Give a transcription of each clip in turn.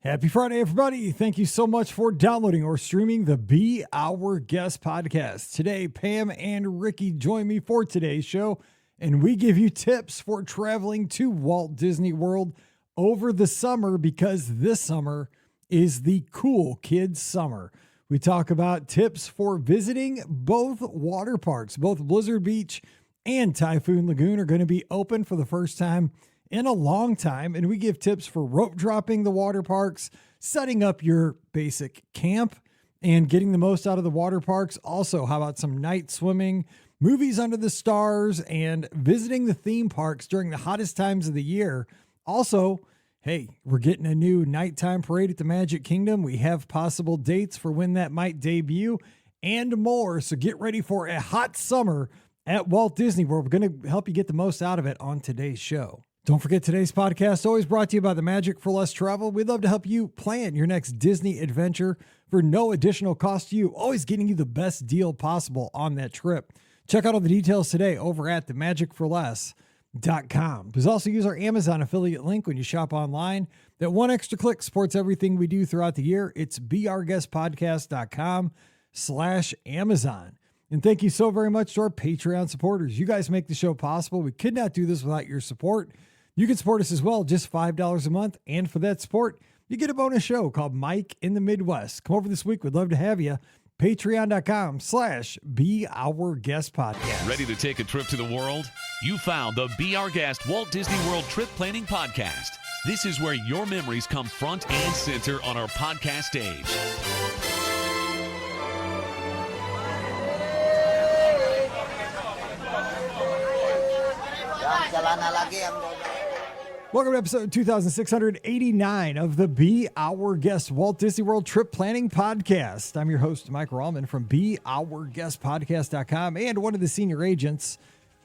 Happy Friday, everybody. Thank you so much for downloading or streaming the Be Our Guest podcast. Today, Pam and Ricky join me for today's show, and we give you tips for traveling to Walt Disney World over the summer because this summer is the cool kids summer. We talk about tips for visiting both water parks. Both Blizzard Beach and Typhoon Lagoon are going to be open for the first time in a long time, and we give tips for rope dropping the water parks, setting up your basic camp, and getting the most out of the water parks. Also, how about some night swimming, movies under the stars, and visiting the theme parks during the hottest times of the year. Also, hey, we're getting a new nighttime parade at the Magic Kingdom. We have possible dates for when that might debut and more. So get ready for a hot summer at Walt Disney World. We're going to help you get the most out of it on today's show. Don't forget, today's podcast always brought to you by the Magic for Less Travel. We'd love to help you plan your next Disney adventure for no additional cost to you, always getting you the best deal possible on that trip. Check out all the details today over at themagicforless.com. Please also use our Amazon affiliate link when you shop online. That one extra click supports everything we do throughout the year. It's beourguestpodcast.com/Amazon. And thank you so very much to our Patreon supporters. You guys make the show possible. We could not do this without your support. You can support us as well, just $5 a month. And for that support, you get a bonus show called Mike in the Midwest. Come over this week. We'd love to have you. Patreon.com/beourguestpodcast. Ready to take a trip to the world? You found the Be Our Guest Walt Disney World Trip Planning Podcast. This is where your memories come front and center on our podcast stage. Welcome to episode 2689 of the Be Our Guest Walt Disney World Trip Planning Podcast. I'm your host, Mike Rallman from beourguestpodcast.com and one of the senior agents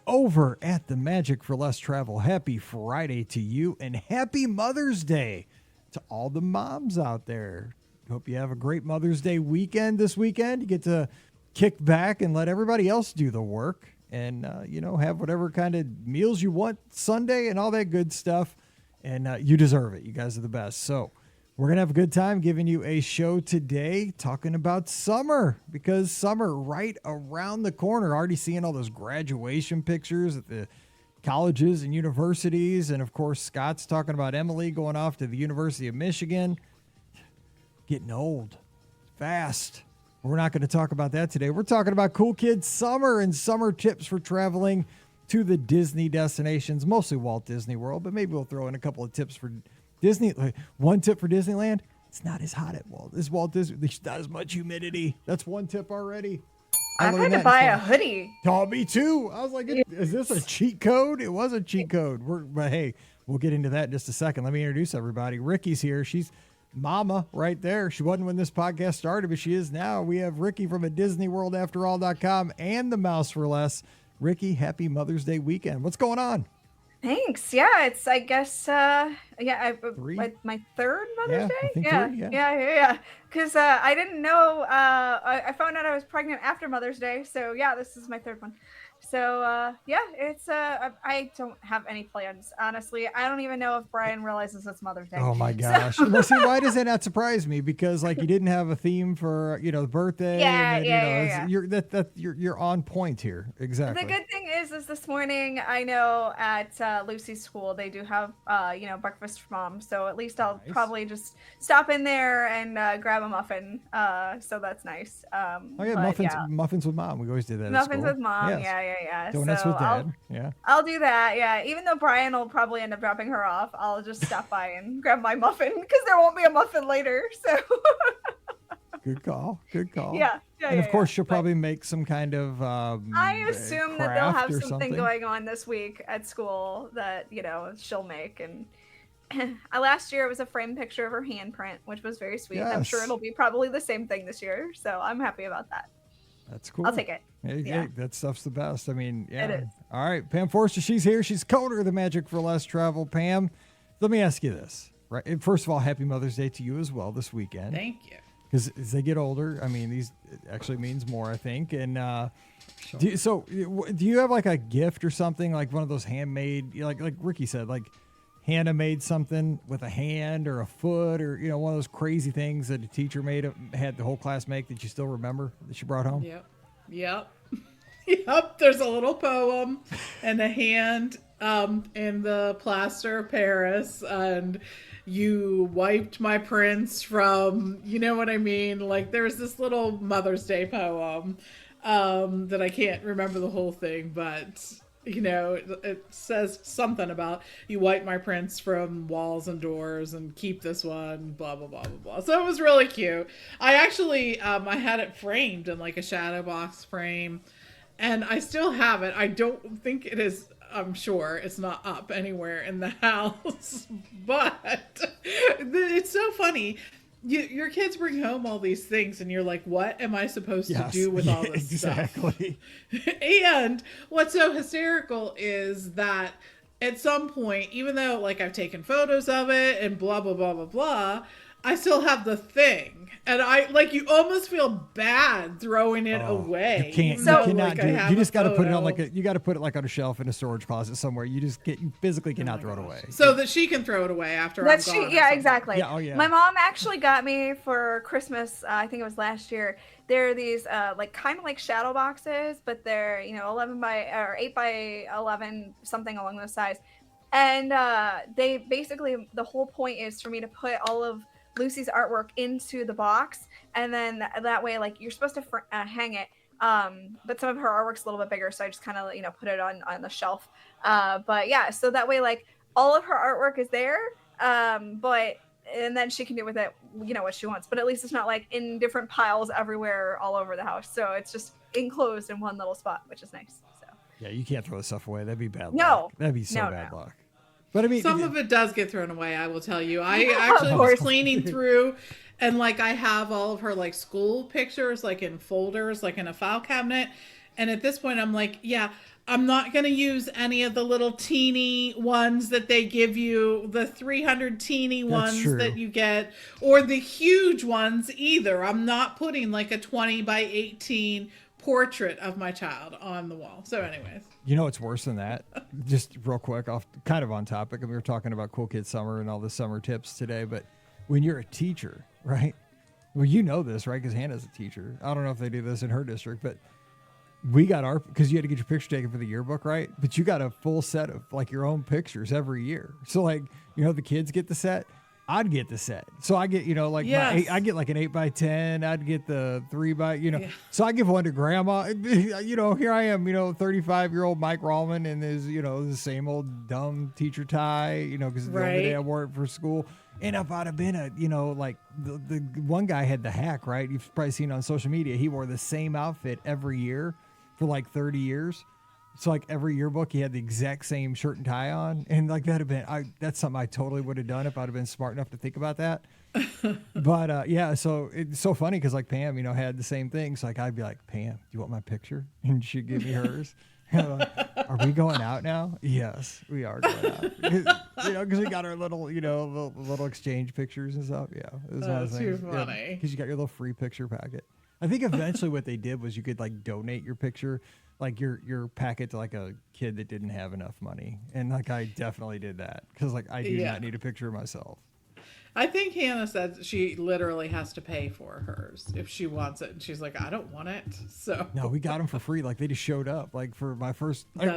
over at the Magic for Less Travel. Happy Friday to you and happy Mother's Day to all the moms out there. Hope you have a great Mother's Day weekend this weekend. You get to kick back and let everybody else do the work. And, have whatever kind of meals you want Sunday and all that good stuff. And you deserve it. You guys are the best. So we're going to have a good time giving you a show today talking about summer, because summer right around the corner. Already seeing all those graduation pictures at the colleges and universities. And, of course, Scott's talking about Emily going off to the University of Michigan. Getting old fast. We're not going to talk about that today. We're talking about cool kids summer and summer tips for traveling to the Disney destinations, mostly Walt Disney World, but maybe we'll throw in a couple of tips for Disney. One tip for Disneyland: it's not as hot at Walt. This Walt Disney, there's not as much humidity. That's one tip already. I had to buy a hoodie. Oh, me too. I was like, is this a cheat code? It was a cheat code. But hey, we'll get into that in just a second. Let me introduce everybody. Ricky's here. She's Mama right there. She wasn't when this podcast started, but she is now. We have Ricky from a DisneyWorldAfterAll.com and the Mouse for Less. Ricky, happy Mother's Day weekend. What's going on? Thanks. Yeah, it's, I guess, my third Mother's Day? I think three, yeah. Because I didn't know, I found out I was pregnant after Mother's Day. So, yeah, this is my third one. So, it's, I don't have any plans, honestly. I don't even know if Brian realizes it's Mother's Day. Oh, my gosh. So. Well, see, why does that not surprise me? Because, you didn't have a theme for, the birthday. Yeah. You're on point here. Exactly. The good thing is this morning, I know at Lucy's school, they do have, breakfast for mom. So at least I'll probably just stop in there and grab a muffin. So that's nice. Muffins with mom. We always did that. Muffins with mom. Yes. Yeah. Donuts with dad. I'll do that. Yeah. Even though Brian will probably end up dropping her off, I'll just stop by and grab my muffin because there won't be a muffin later. So. Good call. Yeah. And of course, she'll probably make some kind of. I assume that they'll have something going on this week at school that she'll make. And last year it was a framed picture of her handprint, which was very sweet. Yes. I'm sure it'll be probably the same thing this year. So I'm happy about that. That's cool. I'll take it. Hey, that stuff's the best. I mean, yeah. It is. All right, Pam Forster, she's here. She's co-owner of the Magic for Less Travel. Pam, let me ask you this. Right. First of all, happy Mother's Day to you as well this weekend. Thank you. Because as they get older, I mean, these actually means more, I think. And Sure. do you have like a gift or something, like one of those handmade, like Ricky said, like Hannah made something with a hand or a foot or, one of those crazy things that a teacher had the whole class make that you still remember that she brought home? Yep. Yep. There's a little poem and a hand in the plaster of Paris, and you wiped my prints from, you know what I mean? Like, there's this little Mother's Day poem that I can't remember the whole thing, but it says something about you wipe my prints from walls and doors and keep this one, blah, blah, blah, blah, blah. So it was really cute. I actually, I had it framed in like a shadow box frame, and I still have it. I don't think it is, I'm sure it's not up anywhere in the house, but it's so funny. Your kids bring home all these things and you're like, what am I supposed to do with all this stuff? And what's so hysterical is that at some point, even though like I've taken photos of it and blah, blah, blah, blah, blah, I still have the thing. And you almost feel bad throwing it away. You can't, you cannot do it. You just got to put it on you got to put it like on a shelf in a storage closet somewhere. You physically cannot throw it away. So that she can throw it away after I'm gone. Yeah, exactly. Yeah, My mom actually got me for Christmas, I think it was last year. There are these kind of like shadow boxes, but they're 8 by 11, something along those size. And they basically, the whole point is for me to put all of Lucy's artwork into the box, and then that way, like, you're supposed to hang it, but some of her artwork's a little bit bigger, so I just kind of put it on the shelf, but yeah, so that way, like, all of her artwork is there, and then she can do with it what she wants, but at least it's not like in different piles everywhere all over the house, so it's just enclosed in one little spot, which is nice. So yeah, you can't throw this stuff away. That'd be bad luck. No, that'd be so bad luck. But I mean, some of it does get thrown away, I will tell you. I actually was cleaning through, and like I have all of her like school pictures like in folders, like in a file cabinet. And at this point I'm like, yeah, I'm not going to use any of the little teeny ones that they give you, the 300 teeny ones that you get, or the huge ones either. I'm not putting like a 20 by 18 portrait of my child on the wall. So anyways. It's worse than that. Just real quick, kind of on topic, and we were talking about Cool Kid Summer and all the summer tips today, but when you're a teacher, right? Well, this, right? Because Hannah's a teacher. I don't know if they do this in her district, but we got because you had to get your picture taken for the yearbook, right? But you got a full set of like your own pictures every year. So like, the kids get the set. I'd get the set. So I get, I get like an 8 by 10. I'd get the 3 by, So I give one to grandma. Here I am, 35-year-old Mike Rallman in his, the same old dumb teacher tie, because the only day I wore it for school. And if I'd have been like the one guy had the hack, right? You've probably seen it on social media. He wore the same outfit every year for like 30 years. So like every yearbook, he had the exact same shirt and tie on, and like that's something I totally would have done if I'd have been smart enough to think about that. But yeah, so it's so funny because like Pam, had the same thing. So like I'd be like, Pam, do you want my picture? And she'd give me hers. Are we going out now? Yes, we are going out. Because we got our little, little exchange pictures and stuff. Yeah, it was that's too funny. Because you got your little free picture packet. I think eventually what they did was you could like donate your picture, like your packet to like a kid that didn't have enough money, and like I definitely did that because like I do not need a picture of myself. I think Hannah said she literally has to pay for hers if she wants it, and she's like, I don't want it. So no, we got them for free. Like they just showed up. Like for my first funny.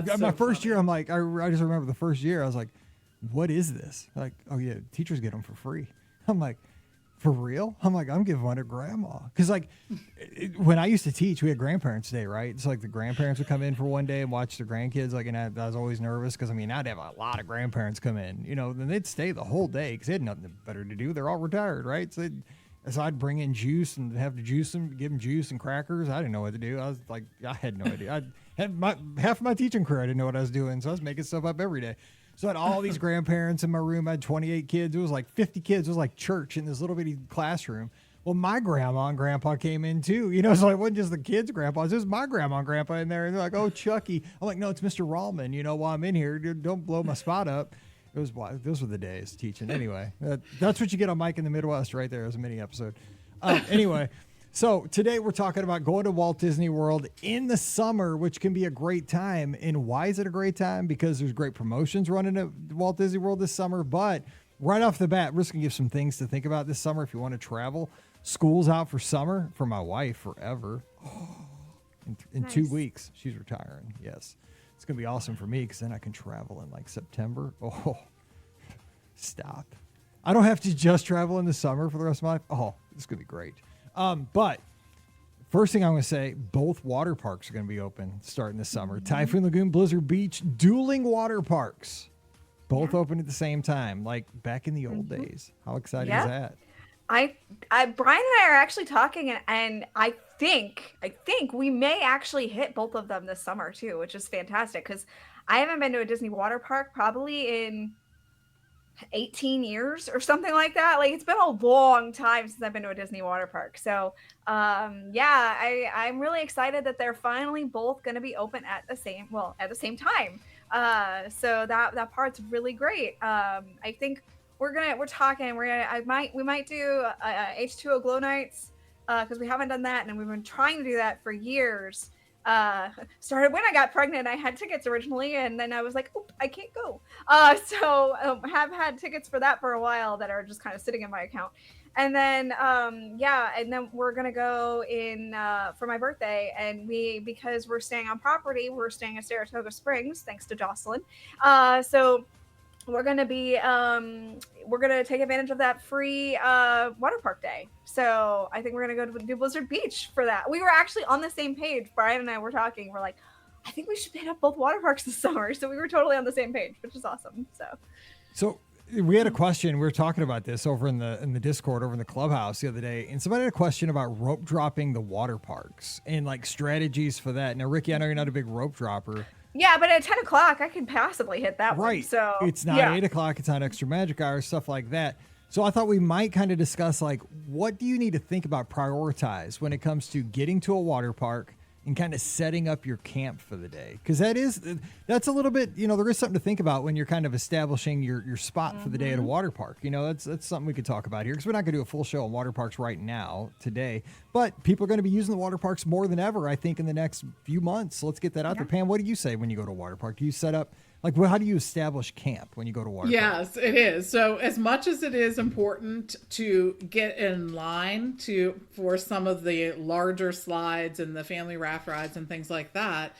year, I'm like, I just remember the first year I was like, what is this? Like, oh yeah, teachers get them for free. I'm like, for real? I'm like, I'm giving one to grandma. Because like when I used to teach, we had grandparents' day, right? So like the grandparents would come in for one day and watch their grandkids. Like, and I was always nervous because I'd have a lot of grandparents come in, then they'd stay the whole day because they had nothing better to do. They're all retired, right? So I'd bring in juice and have to juice them, give them juice and crackers. I didn't know what to do. I was like, I had no idea. I had half of my teaching career, I didn't know what I was doing. So I was making stuff up every day. So I had all these grandparents in my room. I had 28 kids. It was like 50 kids. It was like church in this little bitty classroom. Well, my grandma and grandpa came in too. So it wasn't just the kids' grandpas. It was my grandma and grandpa in there. And they're like, oh, Chucky. I'm like, no, it's Mr. Rallman. While I'm in here, don't blow my spot up. Those were the days teaching. Anyway, that's what you get on Mike in the Midwest right there as a mini episode. Anyway, So today we're talking about going to Walt Disney World in the summer, which can be a great time. And why is it a great time? Because there's great promotions running at Walt Disney World this summer. But right off the bat, we're just going to give some things to think about this summer if you want to travel. School's out for summer for my wife forever. In 2 weeks, she's retiring. Yes. It's going to be awesome for me because then I can travel in like September. Oh, stop. I don't have to just travel in the summer for the rest of my life. Oh, it's going to be great. But first thing I'm going to say, both water parks are going to be open starting this summer. Typhoon Lagoon, Blizzard Beach, dueling water parks. Both open at the same time, like back in the old days. How exciting is that? Brian and I are actually talking, and I think we may actually hit both of them this summer too, which is fantastic because I haven't been to a Disney water park probably in 18 years or something like that. Like, it's been a long time since I've been to a Disney water park. So I'm really excited that they're finally both going to be open at the same time. So that part's really great. I think we might do H2O glow nights because we haven't done that, and we've been trying to do that for years. Started when I got pregnant. I had tickets originally, and then I was like, "Oop, I can't go." Have had tickets for that for a while that are just kind of sitting in my account. And then and then we're gonna go in for my birthday, and because we're staying on property, we're staying at Saratoga Springs thanks to Jocelyn. So we're gonna take advantage of that free water park day. So I think we're gonna go to do Blizzard Beach for that. We were actually on the same page. Brian and I were talking. We're like, I think we should hit up both water parks this summer. So we were totally on the same page, which is awesome. So we had a question. We were talking about this over in the Discord, over in the clubhouse the other day, and somebody had a question about rope dropping the water parks and like strategies for that. Now, Ricky, I know you're not a big rope dropper. Yeah, but at 10 o'clock, I can possibly hit that one. Right. So it's not 8 o'clock. It's not extra magic hour, stuff like that. So I thought we might kind of discuss, like, what do you need to think about, prioritize when it comes to getting to a water park and kind of setting up your camp for the day? Because that's a little bit, there is something to think about when you're kind of establishing your spot for the day at a water park. That's something we could talk about here because we're not going to do a full show on water parks right now today. But people are going to be using the water parks more than ever, I think, in the next few months. So let's get that out there. Pam, what do you say when you go to a water park? Do you set up, like, how do you establish camp when you go to water park? Yes, it is. So as much as it is important to get in line for some of the larger slides and the family raft rides and things like that,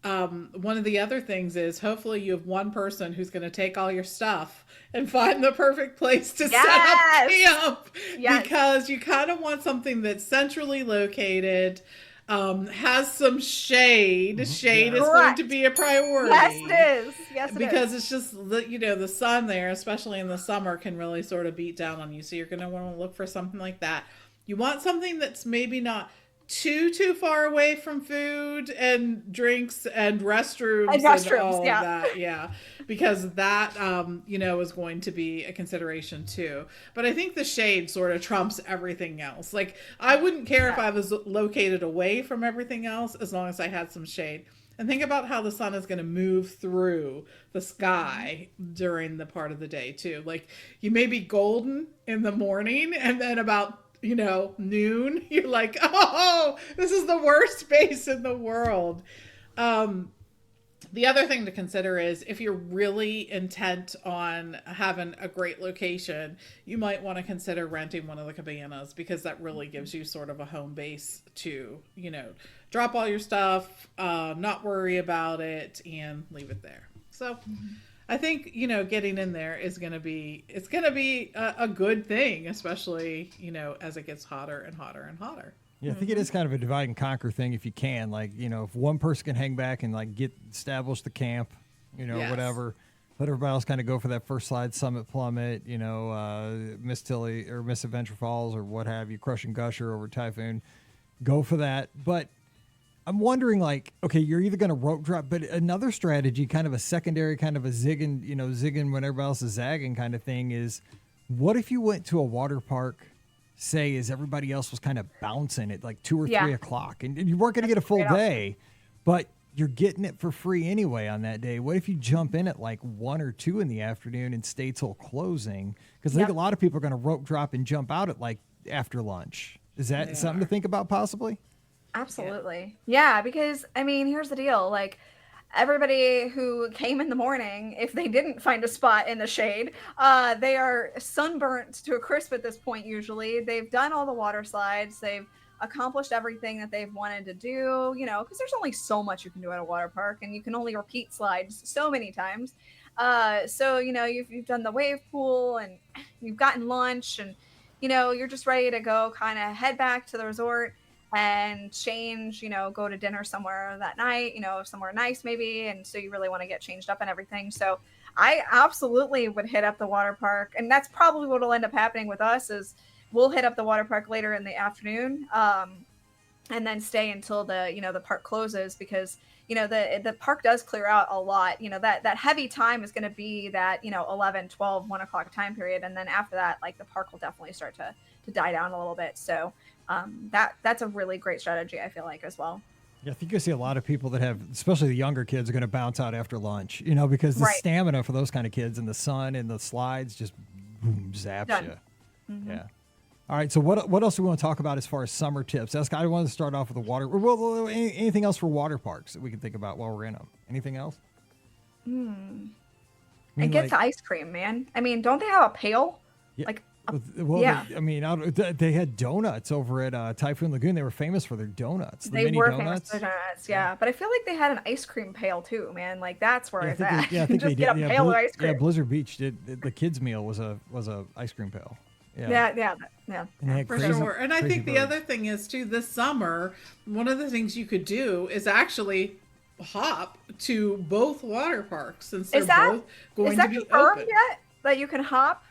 one of the other things is hopefully you have one person who's going to take all your stuff and find the perfect place to set up camp. Yes. Because you kind of want something that's centrally located, has some shade. Mm-hmm. Shade is going to be a priority. Yes, it is. Yes, because it's just, the sun there, especially in the summer, can really sort of beat down on you. So you're going to want to look for something like that. You want something that's maybe not too far away from food and drinks and restrooms and all that. Yeah. Because that, is going to be a consideration too. But I think the shade sort of trumps everything else. Like, I wouldn't care if I was located away from everything else as long as I had some shade. And think about how the sun is going to move through the sky during the part of the day too. Like, you may be golden in the morning, and then about noon, you're like, oh, this is the worst space in the world. The other thing to consider is if you're really intent on having a great location, you might want to consider renting one of the cabanas, because that really gives you sort of a home base to, drop all your stuff, not worry about it, and leave it there. So I think, getting in there is going to be a good thing, especially, as it gets hotter and hotter and hotter. Yeah, I think it is kind of a divide and conquer thing if you can. Like, if one person can hang back and, like, establish the camp, whatever, let everybody else kind of go for that first slide, Summit Plummet, Miss Tilly or Miss Adventure Falls or what have you, Crush and Gusher over Typhoon. Go for that. But I'm wondering, like, okay, you're either going to rope drop, but another strategy, kind of a secondary, kind of a zigging, zigging when everybody else is zagging kind of thing is, what if you went to a water park, say, as everybody else was kind of bouncing at like 2 or 3 o'clock, and you weren't going to get a full day, but you're getting it for free anyway on that day. What if you jump in at like 1 or 2 in the afternoon and stay till closing? Because I think a lot of people are going to rope drop and jump out at like after lunch. Is that something to think about possibly? Absolutely. Yeah, because I mean, here's the deal. Like everybody who came in the morning, if they didn't find a spot in the shade, they are sunburnt to a crisp at this point usually. They've done all the water slides. They've accomplished everything that they've wanted to do, you know, because there's only so much you can do at a water park and you can only repeat slides so many times. So, you know, you've done the wave pool and you've gotten lunch and, you know, you're just ready to go kind of head back to the resort and change, you know, go to dinner somewhere that night, you know, somewhere nice maybe. And so you really want to get changed up and everything. So I absolutely would hit up the water park. And that's probably what will end up happening with us is we'll hit up the water park later in the afternoon and then stay until the, you know, the park closes because, you know, the park does clear out a lot. You know, that heavy time is going to be that, you know, 11, 12, 1 o'clock time period. And then after that, like the park will definitely start to die down a little bit. So that's a really great strategy, I feel like, as well. Yeah, I think you see a lot of people that have, especially the younger kids, are going to bounce out after lunch, you know, because the stamina for those kind of kids in the sun and the slides just boom, zaps you. Mm-hmm. Yeah. All right, so what else do we want to talk about as far as summer tips? I wanted to start off with the water. Well, anything else for water parks that we can think about while we're in them? Anything else? And get the ice cream, man. I mean, don't they have a pail? Yeah. They had donuts over at Typhoon Lagoon. They were famous for their donuts. They were famous for donuts, yeah. But I feel like they had an ice cream pail too, man. Like that's where it's at. I think just get a pail of ice cream. Yeah, Blizzard Beach did the kids' meal was a ice cream pail. Yeah, for sure. And I think the other thing is too, this summer, one of the things you could do is actually hop to both water parks since they're both going to be open. Is that confirmed yet that you can hop?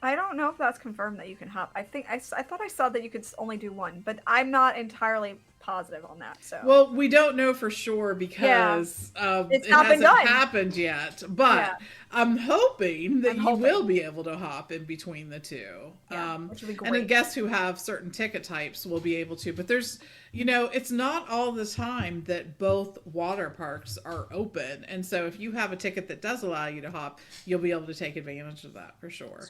I don't know if that's confirmed that you can hop. I think I thought I saw that you could only do one, but I'm not entirely positive on that. So well, we don't know for sure because it hasn't happened yet. But I'm hoping that you will be able to hop in between the two. Which would be great. And I guess who have certain ticket types will be able to. But there's, you know, it's not all the time that both water parks are open. And so if you have a ticket that does allow you to hop, you'll be able to take advantage of that for sure.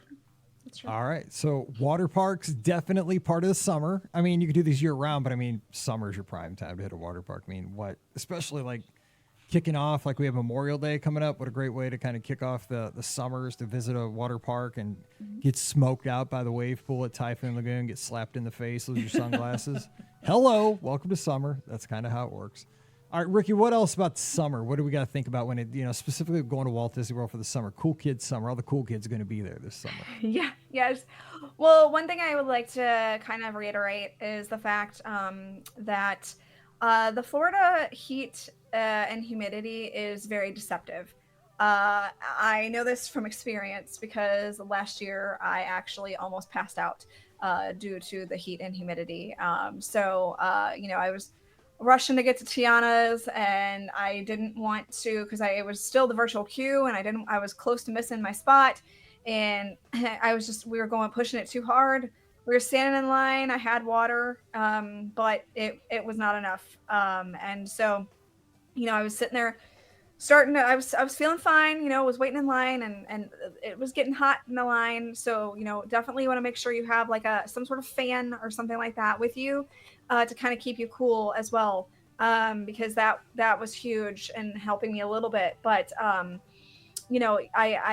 All right. So water parks, definitely part of the summer. I mean, you could do these year round, but I mean, summer's your prime time to hit a water park. I mean, especially like kicking off, like we have Memorial Day coming up. What a great way to kind of kick off the summers to visit a water park and get smoked out by the wave pool at Typhoon Lagoon, get slapped in the face, lose your sunglasses. Hello, welcome to summer. That's kind of how it works. All right, Ricky, what else about summer? What do we got to think about when specifically going to Walt Disney World for the summer? Cool kids summer. All the cool kids are going to be there this summer. Yes. Well, one thing I would like to kind of reiterate is the fact that the Florida heat and humidity is very deceptive. I know this from experience because last year I actually almost passed out due to the heat and humidity. I was rushing to get to Tiana's and I didn't want to because it was still the virtual queue and I was close to missing my spot and we were pushing it too hard. We were standing in line. I had water, but it was not enough. And so, you know, I was sitting there I was feeling fine, was waiting in line and it was getting hot in the line. So, definitely you want to make sure you have like some sort of fan or something like that with you to kind of keep you cool as well. Because that was huge and helping me a little bit. But, I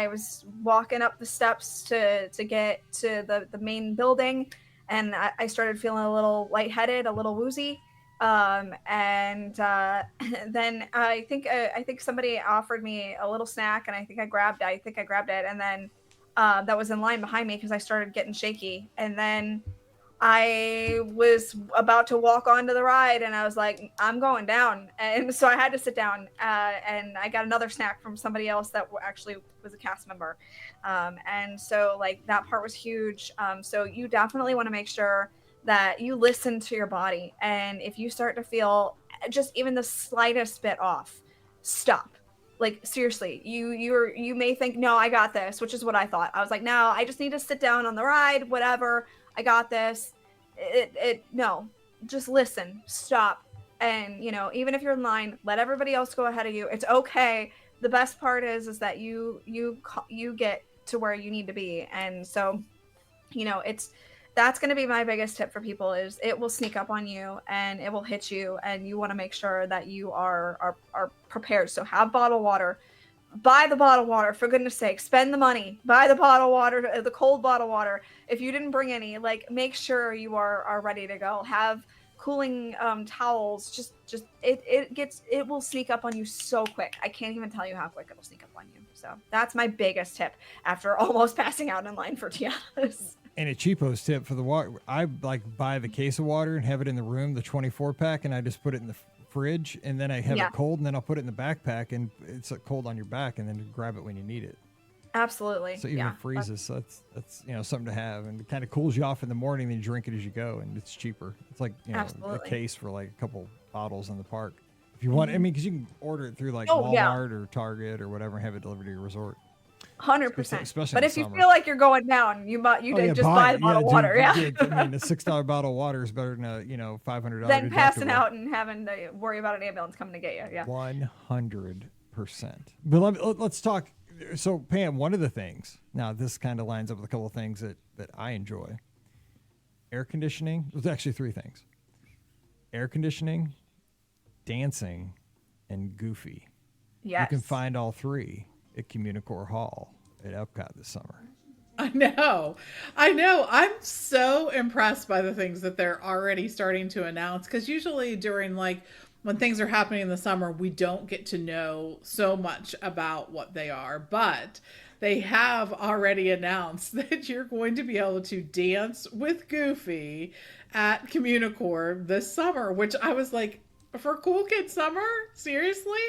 was walking up the steps to get to the main building and I started feeling a little lightheaded, a little woozy. Then I think somebody offered me a little snack and I think I grabbed it. And then, that was in line behind me because I started getting shaky. And then I was about to walk onto the ride and I was like, I'm going down. And so I had to sit down, and I got another snack from somebody else that actually was a cast member. And so like that part was huge. So you definitely want to make sure that you listen to your body. And if you start to feel just even the slightest bit off, stop. Like seriously, you may think, no, I got this, which is what I thought. I was like, no, I just need to sit down on the ride, whatever. I got this. No, just listen, stop. And, even if you're in line, let everybody else go ahead of you. It's okay. The best part is that you get to where you need to be. And so, that's going to be my biggest tip for people is it will sneak up on you and it will hit you, and you want to make sure that you are prepared. So have bottled water. Buy the bottled water, for goodness sake. Spend the money. Buy the bottled water, the cold bottled water. If you didn't bring any, like, make sure you are ready to go. Have cooling towels. Just it will sneak up on you so quick. I can't even tell you how quick it'll sneak up on you. So that's my biggest tip after almost passing out in line for Tiana's. And a cheapos tip for the water, I like buy the case of water and have it in the room, the 24 pack, and I just put it in the fridge, and then I have it cold, and then I'll put it in the backpack, and it's cold on your back, and then you grab it when you need it. Absolutely. So even it freezes. So that's something to have, and it kind of cools you off in the morning. Then you drink it as you go, and it's cheaper. It's like a case for like a couple bottles in the park. If you want, I mean, because you can order it through like Walmart or Target or whatever, and have it delivered to your resort. 100%. But if you feel like you're going down, you buy the bottle of water. I mean, a $6 bottle of water is better than a $500. Than passing out and having to worry about an ambulance coming to get you. Yeah. 100%. But let's talk. So Pam, one of the things, now this kind of lines up with a couple of things that I enjoy. Air conditioning. There's actually three things: air conditioning, dancing, and Goofy. Yes. You can find all three at Communicore Hall at Epcot this summer. I know. I'm so impressed by the things that they're already starting to announce, because usually during when things are happening in the summer, we don't get to know so much about what they are, but they have already announced that you're going to be able to dance with Goofy at Communicore this summer, which I was like, for Cool Kid Summer? Seriously?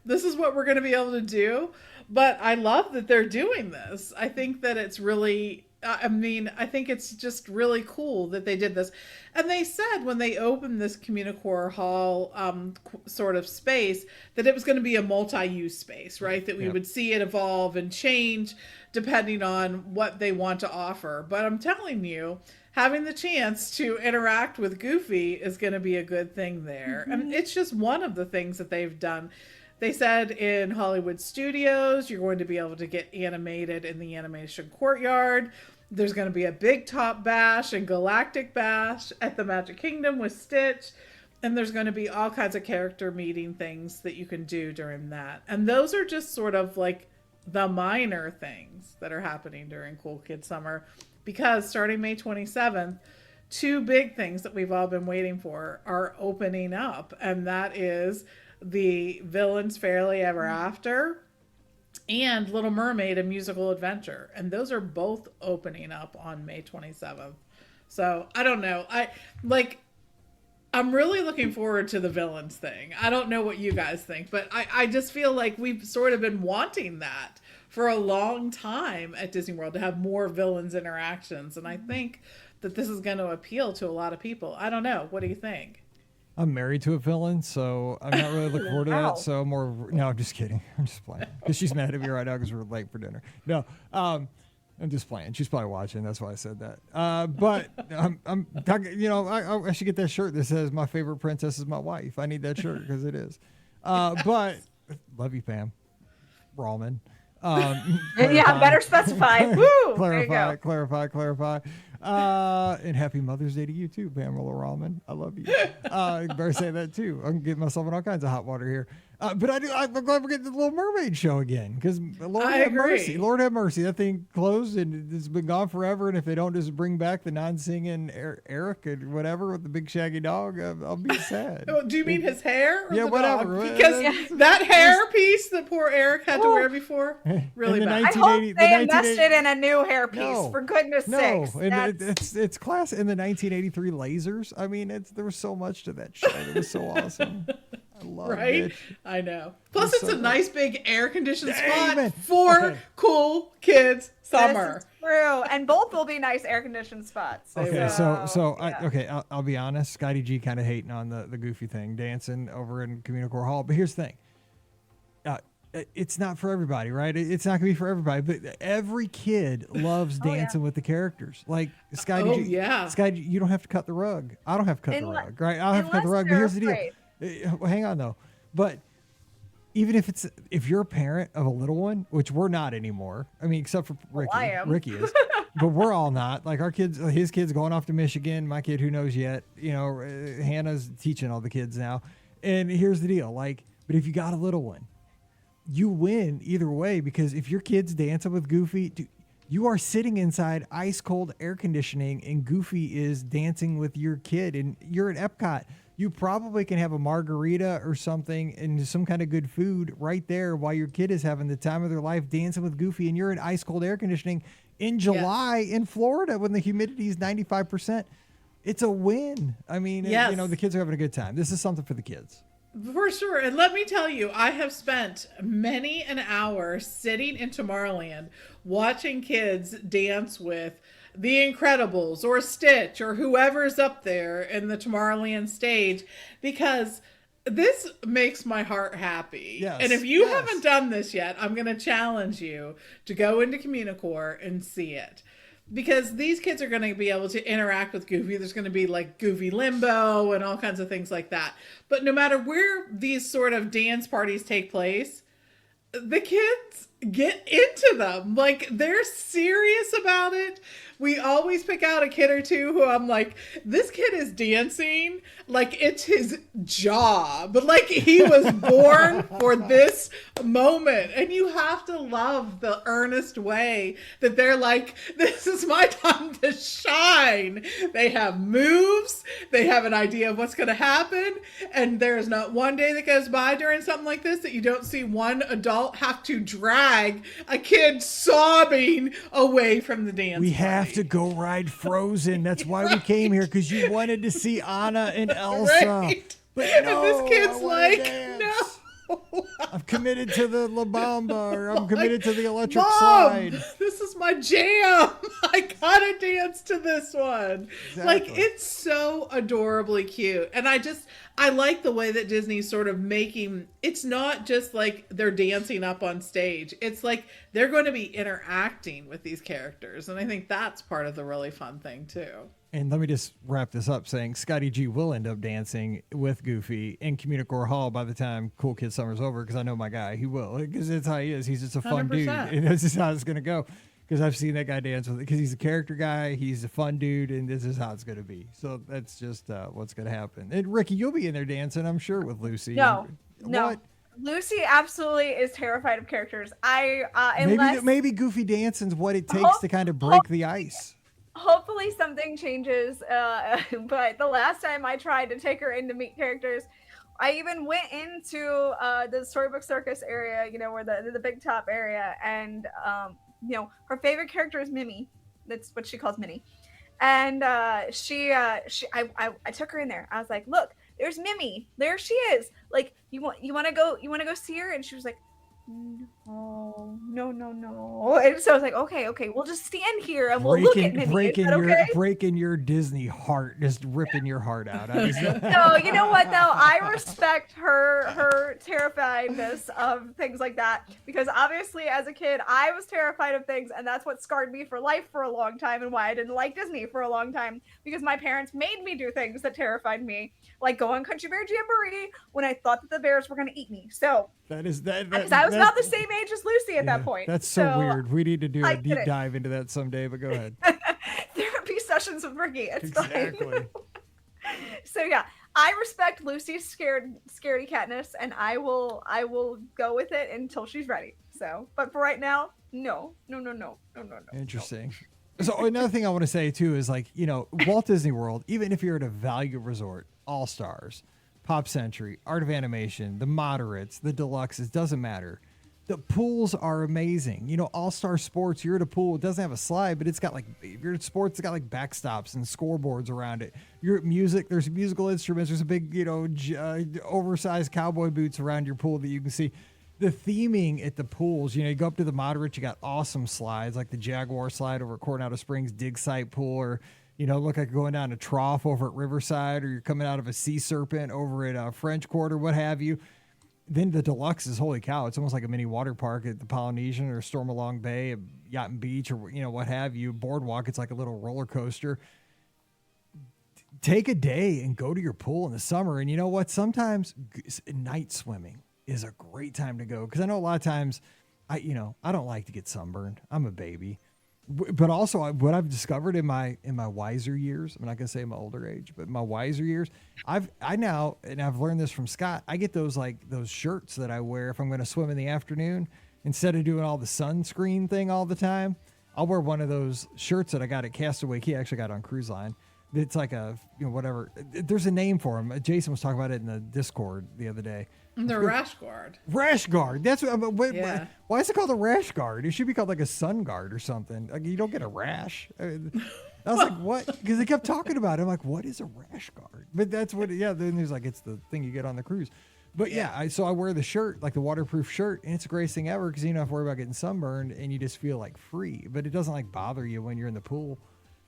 This is what we're going to be able to do? But I love that they're doing this. I think that it's really, I think it's just really cool that they did this. And they said when they opened this Communicore Hall sort of space that it was going to be a multi-use space, right? That we would see it evolve and change depending on what they want to offer. But I'm telling you, having the chance to interact with Goofy is going to be a good thing there. And it's just one of the things that they've done. They said in Hollywood Studios, you're going to be able to get animated in the animation courtyard. There's going to be a Big Top Bash and Galactic Bash at the Magic Kingdom with Stitch. And there's going to be all kinds of character meeting things that you can do during that. And those are just sort of like the minor things that are happening during Cool Kid Summer. Because starting May 27th, two big things that we've all been waiting for are opening up. And that is the Villains Fairly Ever After and Little Mermaid, A Musical Adventure. And those are both opening up on May 27th. So I don't know. I'm really looking forward to the Villains thing. I don't know what you guys think, but I just feel like we've sort of been wanting that for a long time at Disney World, to have more villains interactions. And I think that this is going to appeal to a lot of people. I don't know. What do you think? I'm married to a villain, so I'm not really looking forward to that. So no, I'm just kidding. I'm just playing. Because she's mad at me right now because we're late for dinner. No, I'm just playing. She's probably watching. That's why I said that. But I'm talking, I should get that shirt that says "My favorite princess is my wife." I need that shirt because it is. But love you, Pam. Rawman. Better specify. Woo! Clarify. And happy Mother's Day to you too, Pamela Rallman. I love you. Better say that too. I can get myself in all kinds of hot water here. But I'm glad we're getting the Little Mermaid show again, because Lord have mercy. Lord have mercy. That thing closed and it's been gone forever. And if they don't just bring back the non-singing Eric or whatever with the big shaggy dog, I'll be sad. Do you mean his hair? Yeah, whatever. Dog? Because that hair piece that poor Eric had to wear before, really bad. I hope they invested in a new hair piece, for goodness sakes. And it's class in the 1983 lasers. I mean, there was so much to that show. It was so awesome. I love it. I know. Plus, it's a nice big air-conditioned spot for Cool Kids Summer. This is true, and both will be nice air-conditioned spots. Okay, I'll be honest. Scotty G kind of hating on the Goofy thing, dancing over in Communicore Hall. But here's the thing. It's not for everybody, right? It's not gonna be for everybody, but every kid loves dancing with the characters. Like Scotty G, you don't have to cut the rug. I don't have to cut the rug, right? I don't have to cut the rug. But here's the deal. Well, hang on though. But even if you're a parent of a little one, which we're not anymore. I mean, except for Ricky. I am. Ricky is. but we're all not. Like our kids, his kids going off to Michigan. My kid, who knows yet? Hannah's teaching all the kids now. And here's the deal. Like, but if you got a little one, you win either way, because if your kid's dancing with Goofy, dude, you are sitting inside ice cold air conditioning and Goofy is dancing with your kid, and you're at Epcot. You probably can have a margarita or something and some kind of good food right there while your kid is having the time of their life dancing with Goofy, and you're in ice cold air conditioning in July in Florida when the humidity is 95%. It's a win. I mean, the kids are having a good time. This is something for the kids. For sure. And let me tell you, I have spent many an hour sitting in Tomorrowland watching kids dance with The Incredibles or Stitch or whoever's up there in the Tomorrowland stage, because this makes my heart happy. Yes, and if you haven't done this yet, I'm going to challenge you to go into Communicore and see it. Because these kids are going to be able to interact with Goofy. There's going to be like Goofy Limbo and all kinds of things like that. But no matter where these sort of dance parties take place, the kids get into them. Like, they're serious about it. We always pick out a kid or two who I'm like, this kid is dancing like it's his job. Like, he was born for this moment. And you have to love the earnest way that they're like, this is my time to shine. They have moves. They have an idea of what's going to happen. And there's not one day that goes by during something like this that you don't see one adult have to drag a kid sobbing away from the dance. We have to go ride Frozen. That's why we came here, because you wanted to see Anna and Elsa. Right. But no, and this kid's like, dance. no. I'm committed to the La Bamba, or I'm committed to the electric Mom, slide. This is my jam. I gotta dance to this one. Exactly. Like, it's so adorably cute. And I like the way that Disney's sort of making, it's not just like they're dancing up on stage. It's like they're going to be interacting with these characters. And I think that's part of the really fun thing too. And let me just wrap this up saying Scotty G will end up dancing with Goofy in Communicore Hall by the time Cool Kid Summer's over, because I know my guy. He will, because it's how he is. He's just a fun 100%. dude. And this is how it's going to go, because I've seen that guy dance with it, because he's a character guy. He's a fun dude, and this is how it's going to be. So that's just what's going to happen. And Ricky, you'll be in there dancing, I'm sure, with Lucy. No. What? Lucy absolutely is terrified of characters. Maybe Goofy dancing's what it takes to kind of break the ice. Hopefully something changes, but the last time I tried to take her in to meet characters, I even went into the Storybook Circus area, where the big top area, and her favorite character is Mimi. That's what she calls Minnie. And I took her in there. I was like, look, there's Mimi. There she is. Like, you want to go see her? And she was like, no. And so I was like, okay, we'll just stand here and we'll look at Mimi. Breaking your Disney heart, just ripping your heart out. No, you know what though? I respect her terrifiedness of things like that, because obviously as a kid I was terrified of things, and that's what scarred me for life for a long time, and why I didn't like Disney for a long time, because my parents made me do things that terrified me, like go on Country Bear Jamboree when I thought that the bears were going to eat me. So because I was about the same age as Lucy at that point. That's so weird. We need to do a deep dive into that someday, but go ahead. Therapy sessions with Ricky. It's exactly. Fine. So yeah, I respect Lucy's scaredy catness, and I will go with it until she's ready. So, but for right now, no. Interesting. So another thing I want to say too is, like, Walt Disney World, even if you're at a value resort, All Stars, Pop Century, Art of Animation, the moderates, the deluxes, doesn't matter. The pools are amazing. All-Star Sports, you're at a pool. It doesn't have a slide, but it's got if you're at sports, it's got like backstops and scoreboards around it. You're at music, there's musical instruments. There's a big, oversized cowboy boots around your pool that you can see. The theming at the pools, you go up to the moderates, you got awesome slides like the Jaguar slide over at Coronado Springs Dig Site Pool, or look like going down a trough over at Riverside, or you're coming out of a sea serpent over at French Quarter, what have you. Then the deluxe is, holy cow, it's almost like a mini water park at the Polynesian or Stormalong Bay, at Yacht and Beach, or what have you. Boardwalk, it's like a little roller coaster. Take a day and go to your pool in the summer. And you know what? Sometimes night swimming is a great time to go, because I know a lot of times I don't like to get sunburned. I'm a baby. But also what I've discovered in my wiser years, I'm not going to say in my older age, but my wiser years, I've learned this from Scott. I get those shirts that I wear if I'm going to swim in the afternoon. Instead of doing all the sunscreen thing all the time, I'll wear one of those shirts that I got at Castaway Key. I actually got on Cruise Line. It's like a, whatever. There's a name for them. Jason was talking about it in the Discord the other day. The rash guard. Rash guard. That's what. Why is it called a rash guard? It should be called like a sun guard or something. Like you don't get a rash. I was like, what? Because they kept talking about it. I'm like, what is a rash guard? But that's what. Yeah. Then there's like it's the thing you get on the cruise. But so I wear the shirt, like the waterproof shirt, and it's the greatest thing ever because you don't have to worry about getting sunburned and you just feel like free. But it doesn't like bother you when you're in the pool.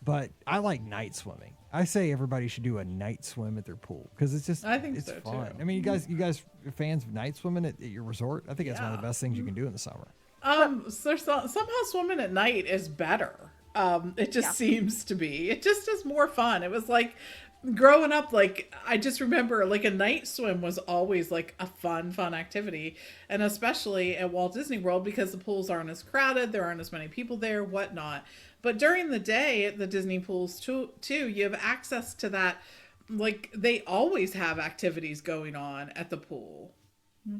But I like night swimming. I say everybody should do a night swim at their pool because it's just it's so fun. Too. I mean, you guys are fans of night swimming at your resort? I think that's one of the best things you can do in the summer. So somehow swimming at night is better. It just seems to be. It just is more fun. It was like growing up, like I just remember like a night swim was always like a fun activity, and especially at Walt Disney World because the pools aren't as crowded, there aren't as many people there, whatnot. But during the day at the Disney pools too, you have access to that. Like they always have activities going on at the pool.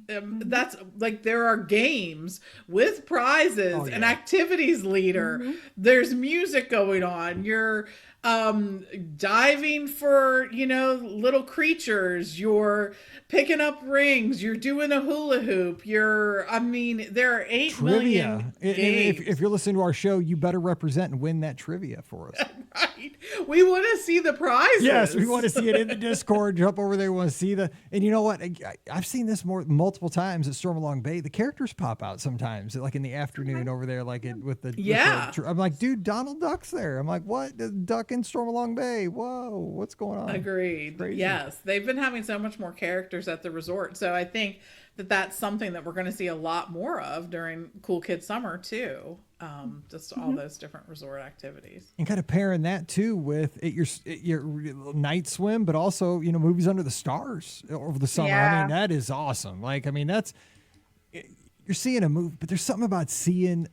That's like there are games with prizes, an activities leader. There's music going on. You're diving for, little creatures. You're picking up rings. You're doing a hula hoop. there are 8 million games. If you're listening to our show, you better represent and win that trivia for us. Right. We want to see the prizes. Yes, we want to see it in the Discord. Jump over there. We want to see and you know what? I've seen this multiple times at Stormalong Bay. The characters pop out sometimes, like in the afternoon over there, like with the I'm like, dude, Donald Duck's there. I'm like, what? The Duck in Stormalong Bay. Whoa, what's going on? Agreed. Yes, they've been having so much more characters at the resort. So I think that's something that we're going to see a lot more of during Cool Kids Summer too. Just all those different resort activities. And kind of pairing that too with your night swim, but also, movies under the stars over the summer. Yeah. I mean, that is awesome. Like, I mean, you're seeing a movie, but there's something about seeing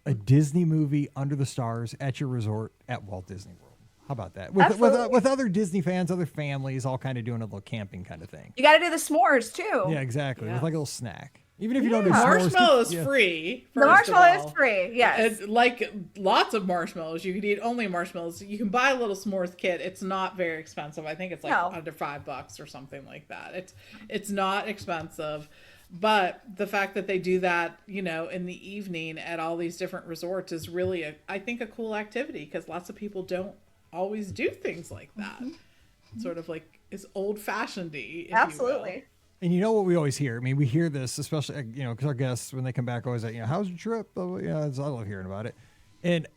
a Disney movie under the stars at your resort at Walt Disney World. How about that? With other Disney fans, other families, all kind of doing a little camping kind of thing. You got to do the s'mores too. Yeah, exactly. With like a little snack. Even if you don't do s'mores. Marshmallow is free. The marshmallow is free, yes. It's like lots of marshmallows. You could eat only marshmallows. You can buy a little s'mores kit. It's not very expensive. I think it's like under $5 or something like that. It's not expensive. But the fact that they do that, in the evening at all these different resorts is really, I think, a cool activity because lots of people don't always do things like that. Sort of like it's old-fashioned-y. Absolutely. And you know what we always hear? I mean, we hear this, especially, because our guests, when they come back, always like, how's your trip? I love hearing about it. And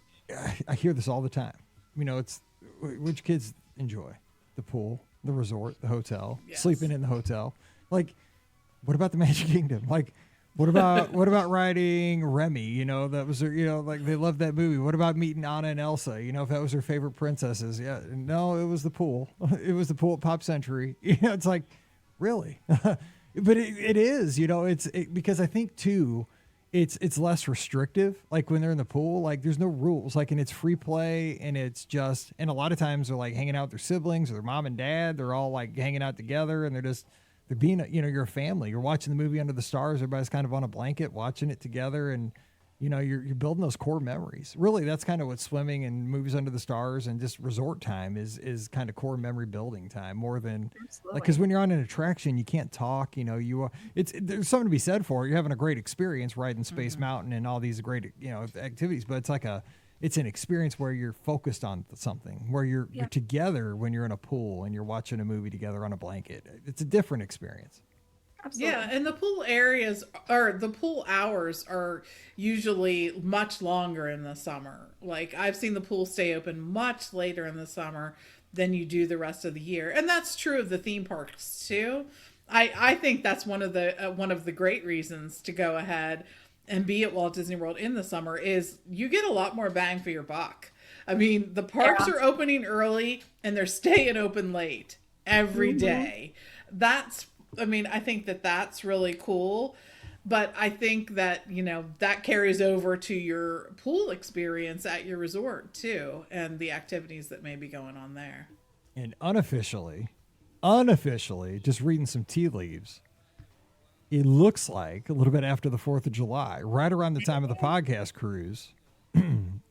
I hear this all the time. It's which kids enjoy? The pool, the resort, the hotel, sleeping in the hotel. Like, what about the Magic Kingdom? Like, what about riding Remy? That was like they loved that movie. What about meeting Anna and Elsa? If that was their favorite princesses. Yeah, no, it was the pool. It was the pool at Pop Century. It's like, really? But it is, because I think too, it's less restrictive. Like when they're in the pool, like there's no rules, like, and it's free play, and it's just, and a lot of times they're like hanging out with their siblings or their mom and dad. They're all like hanging out together, and they're being, you're a family. You're watching the movie under the stars. Everybody's kind of on a blanket watching it together, and you're building those core memories. Really, that's kind of what swimming and movies under the stars and just resort time is kind of core memory building time more than like, because when you're on an attraction, you can't talk. There's something to be said for it. You're having a great experience riding Space Mountain and all these great activities, but it's an experience where you're focused on something, where you're together when you're in a pool and you're watching a movie together on a blanket. It's a different experience. Absolutely. Yeah, and the pool hours are usually much longer in the summer. Like I've seen the pool stay open much later in the summer than you do the rest of the year, and that's true of the theme parks too. I think that's one of the great reasons to go ahead and be at Walt Disney World in the summer is you get a lot more bang for your buck. I mean, the parks are opening early and they're staying open late every day. I think that's really cool. But I think that, that carries over to your pool experience at your resort too, and the activities that may be going on there. And unofficially, just reading some tea leaves, it looks like a little bit after the 4th of July, right around the time of the podcast cruise,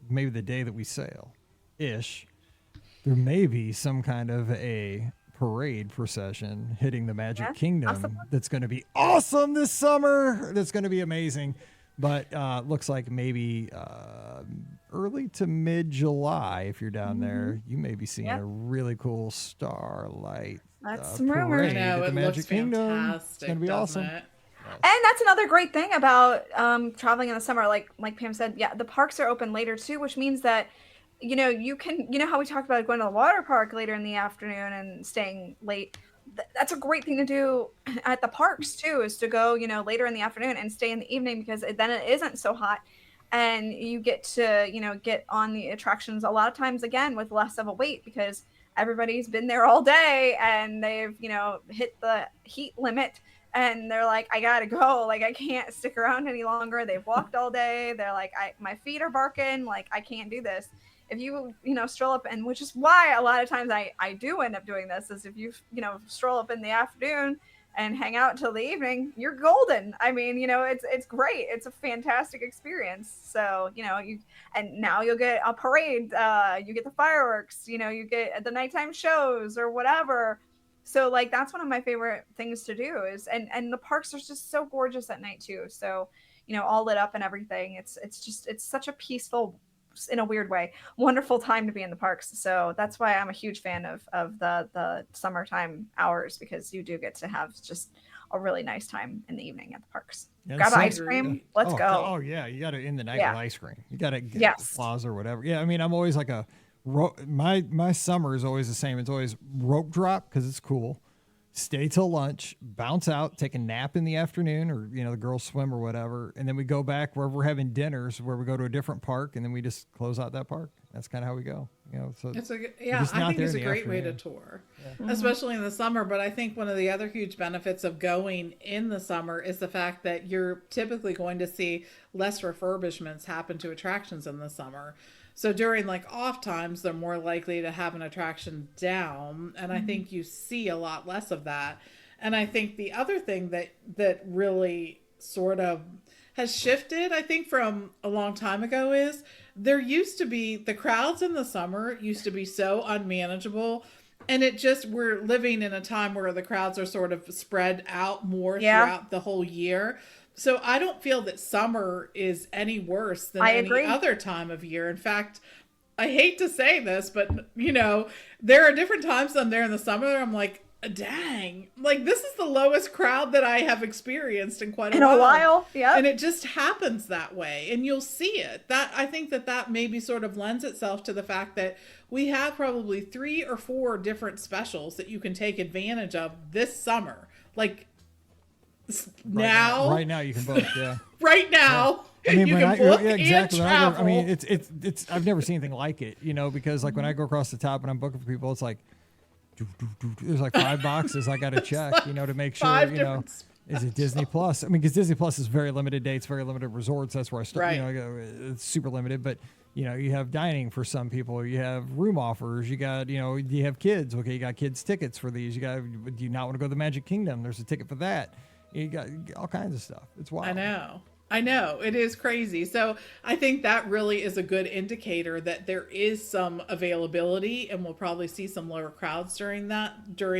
maybe the day that we sail-ish, there may be some kind of a parade procession hitting the Magic Kingdom. Awesome. That's going to be awesome this summer. That's going to be amazing. But looks like maybe early to mid-July, if you're down there, you may be seeing a really cool starlight parade at the Magic Kingdom. It's going to be awesome. And that's another great thing about traveling in the summer. Like Pam said, the parks are open later too, which means that you can, how we talked about going to the water park later in the afternoon and staying late. That's a great thing to do at the parks too, is to go, later in the afternoon and stay in the evening, because then it isn't so hot and you get to, get on the attractions a lot of times again with less of a wait, because everybody's been there all day and they've, hit the heat limit and they're like, I gotta go. Like, I can't stick around any longer. They've walked all day. They're like, my feet are barking. Like, I can't do this. If you, stroll up, and which is why a lot of times I do end up doing this, is if you, stroll up in the afternoon and hang out till the evening, you're golden. I mean, it's great. It's a fantastic experience. So, and now you'll get a parade, you get the fireworks, you get the nighttime shows or whatever. So like, that's one of my favorite things to do is, and the parks are just so gorgeous at night too. So, all lit up and everything. It's such a peaceful, in a weird way, wonderful time to be in the parks. So that's why I'm a huge fan of the summertime hours, because you do get to have just a really nice time in the evening at the parks. Grab ice cream. Let's go. Oh yeah. You got to end the night with ice cream. You got to get plaza or whatever. Yeah. I mean, I'm always like my summer is always the same. It's always rope drop, because it's cool. Stay till lunch, bounce out, take a nap in the afternoon, or, the girls swim or whatever. And then we go back wherever we're having dinners, where we go to a different park, and then we just close out that park. That's kind of how we go. So I think it's a great way to tour, especially in the summer. But I think one of the other huge benefits of going in the summer is the fact that you're typically going to see less refurbishments happen to attractions in the summer. So during like off times, they're more likely to have an attraction down. And I think you see a lot less of that. And I think the other thing that really sort of has shifted, I think, from a long time ago is there used to be, the crowds in the summer used to be so unmanageable. And we're living in a time where the crowds are sort of spread out more throughout the whole year. So I don't feel that summer is any worse than any other time of year. In fact, I hate to say this, but, there are different times I'm there in the summer that I'm like, dang, like this is the lowest crowd that I have experienced in quite a while. Yeah. And it just happens that way. And you'll see it. I think that maybe sort of lends itself to the fact that we have probably 3 or 4 different specials that you can take advantage of this summer. Like, right now you can book. Yeah. Right now. I mean, you can book exactly. And travel. I mean, it's. I've never seen anything like it. Because like when I go across the top and I'm booking for people, it's like there's like 5 boxes I got to check. To make sure. Is it Disney Plus? I mean, because Disney Plus is very limited dates, very limited resorts. That's where I start. Right. It's super limited, but. You have dining for some people. You have room offers. You got, you have kids. Okay, you got kids tickets for these. Do you not want to go to the Magic Kingdom? There's a ticket for that. You got all kinds of stuff. It's wild. I know. It is crazy. So I think that really is a good indicator that there is some availability, and we'll probably see some lower crowds during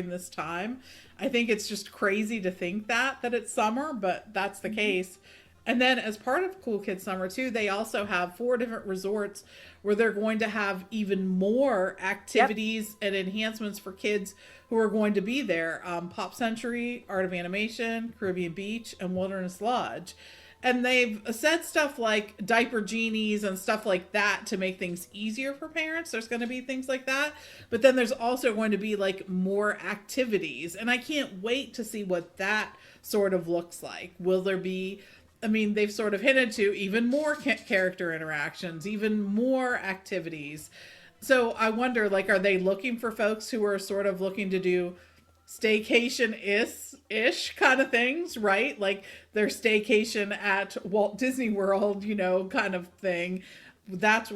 this time. I think it's just crazy to think that it's summer, but that's the case. And then as part of Cool Kids Summer too, they also have 4 different resorts where they're going to have even more activities and enhancements for kids who are going to be there. Pop Century, Art of Animation, Caribbean Beach, and Wilderness Lodge. And they've said stuff like diaper genies and stuff like that to make things easier for parents. There's going to be things like that. But then there's also going to be like more activities. And I can't wait to see what that sort of looks like. Will there be... I mean, they've sort of hinted to even more character interactions, even more activities. So I wonder, like, are they looking for folks who are sort of looking to do staycation-ish kind of things, right? Like their staycation at Walt Disney World, kind of thing. That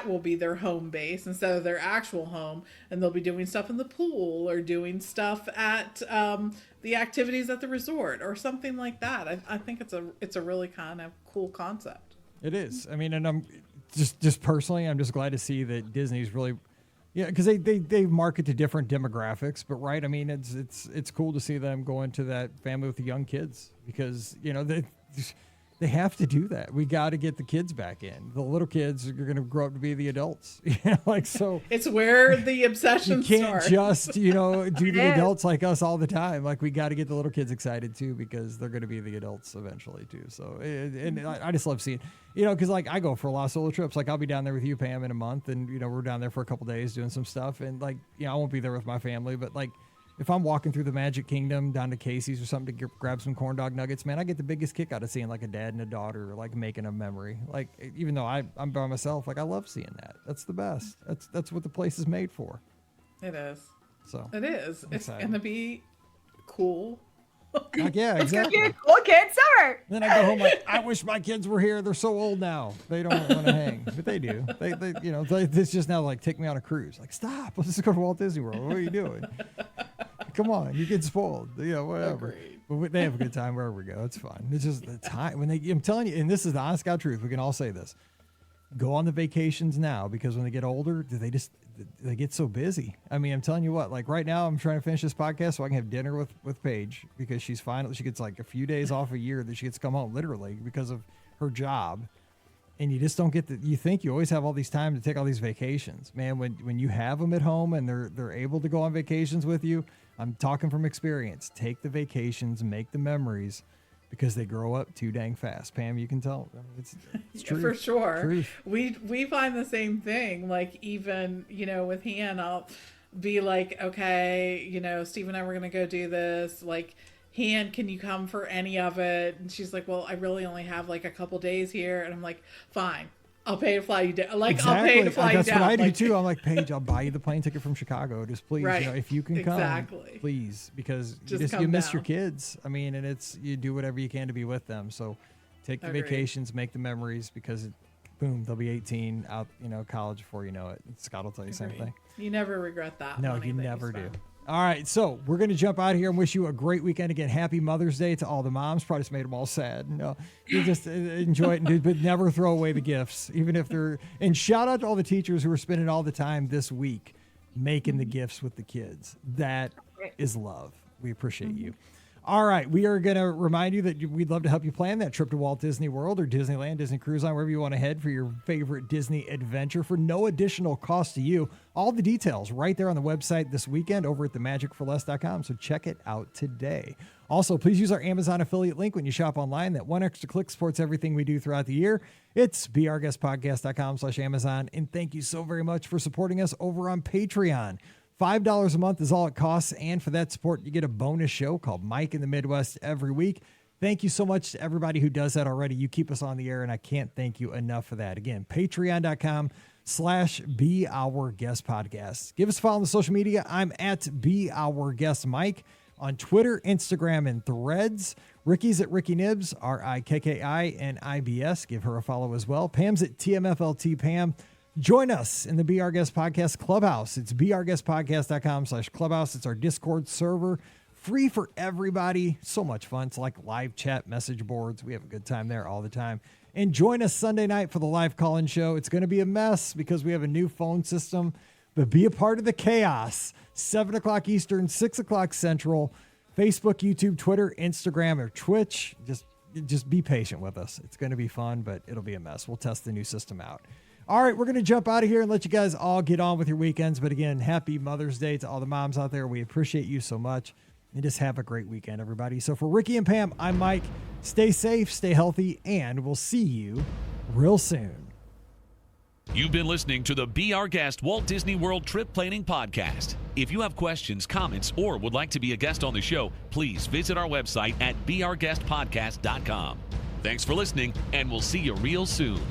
will be their home base instead of their actual home, and they'll be doing stuff in the pool or doing stuff at the activities at the resort or something like that. I think it's a really kind of cool concept. It is. I mean, and I'm just personally, I'm just glad to see that Disney's really, because they market to different demographics, but right. I mean, it's cool to see them go into that family with the young kids because they have to do that. We got to get the kids back in. The little kids are going to grow up to be the adults. So it's where the obsession starts. You can't just, do the adults like us all the time. Like we got to get the little kids excited too, because they're going to be the adults eventually too. So, and I just love seeing, because like I go for a lot of solo trips. Like I'll be down there with you, Pam, in a month, and we're down there for a couple days doing some stuff. And like, I won't be there with my family, but like, if I'm walking through the Magic Kingdom down to Casey's or something to grab some corn dog nuggets, man, I get the biggest kick out of seeing like a dad and a daughter like making a memory. Like even though I'm by myself, like I love seeing that. That's the best. That's what the place is made for. It is. So it is. It's gonna be cool. Like, yeah, exactly. It's gonna be a cool kid summer. Then I go home like, I wish my kids were here. They're so old now. They don't want to hang, but they do. They it's just now like take me on a cruise. Like stop. Let's just go to Walt Disney World. What are you doing? Come on, you get spoiled. Whatever. Agreed. But they have a good time wherever we go. It's fun. It's just the time when I'm telling you, and this is the honest God truth. We can all say this. Go on the vacations now, because when they get older, they get so busy. I mean, I'm telling you what, like right now I'm trying to finish this podcast so I can have dinner with Paige, because she gets like a few days off a year that she gets to come home literally because of her job. And you just don't get you think you always have all these time to take all these vacations, man. When you have them at home and they're able to go on vacations with you, I'm talking from experience. Take the vacations, make the memories, because they grow up too dang fast. Pam, you can tell. It's true. For sure. Truth. We find the same thing. Like even, with Han, I'll be like, okay, Steve and I were going to go do this. Like, Han, can you come for any of it? And she's like, well, I really only have like a couple days here. And I'm like, fine. I'll pay to fly you down. Like, exactly. I'll pay to fly you down. That's what I do too. I'm like, Paige, I'll buy you the plane ticket from Chicago. Just please, right. If you can come, please, because you miss your kids. I mean, and you do whatever you can to be with them. So take the vacations, make the memories, because boom, they'll be 18 out, college before you know it. Scott will tell you the same thing. You never regret that. No, you never do. All right, so we're going to jump out of here and wish you a great weekend. Again, happy Mother's Day to all the moms. Probably just made them all sad. You just enjoy it, but never throw away the gifts, even if they're... And shout out to all the teachers who are spending all the time this week making the gifts with the kids. That is love. We appreciate you. All right, we are going to remind you that we'd love to help you plan that trip to Walt Disney World or Disneyland, Disney Cruise Line, wherever you want to head for your favorite Disney adventure for no additional cost to you. All the details right there on the website this weekend over at themagicforless.com, so check it out today. Also, please use our Amazon affiliate link when you shop online. That one extra click supports everything we do throughout the year. It's beourguestpodcast.com/Amazon, and thank you so very much for supporting us over on Patreon. $5 a month is all it costs, and for that support, you get a bonus show called Mike in the Midwest every week. Thank you so much to everybody who does that already. You keep us on the air, and I can't thank you enough for that. Again, patreon.com/BeOurGuestPodcast. Give us a follow on the social media. I'm at BeOurGuestMike on Twitter, Instagram, and Threads. Ricky's at Ricky Nibs, RIKKINIBS. Give her a follow as well. Pam's at TMFLT Pam. Join us in the Be Our Guest Podcast Clubhouse. It's beourguestpodcast.com/clubhouse. It's our Discord server, free for everybody. So much fun. It's like live chat message boards. We have a good time there all the time. And join us Sunday night for the live call-in show. It's going to be a mess because we have a new phone system, but be a part of the chaos. 7 o'clock Eastern, 6 o'clock Central, Facebook, YouTube, Twitter, Instagram, or Twitch. Just be patient with us. It's going to be fun, but it'll be a mess. We'll test the new system out. All right, we're going to jump out of here and let you guys all get on with your weekends. But again, happy Mother's Day to all the moms out there. We appreciate you so much. And just have a great weekend, everybody. So for Ricky and Pam, I'm Mike. Stay safe, stay healthy, and we'll see you real soon. You've been listening to the Be Our Guest Walt Disney World Trip Planning Podcast. If you have questions, comments, or would like to be a guest on the show, please visit our website at beourguestpodcast.com. Thanks for listening, and we'll see you real soon.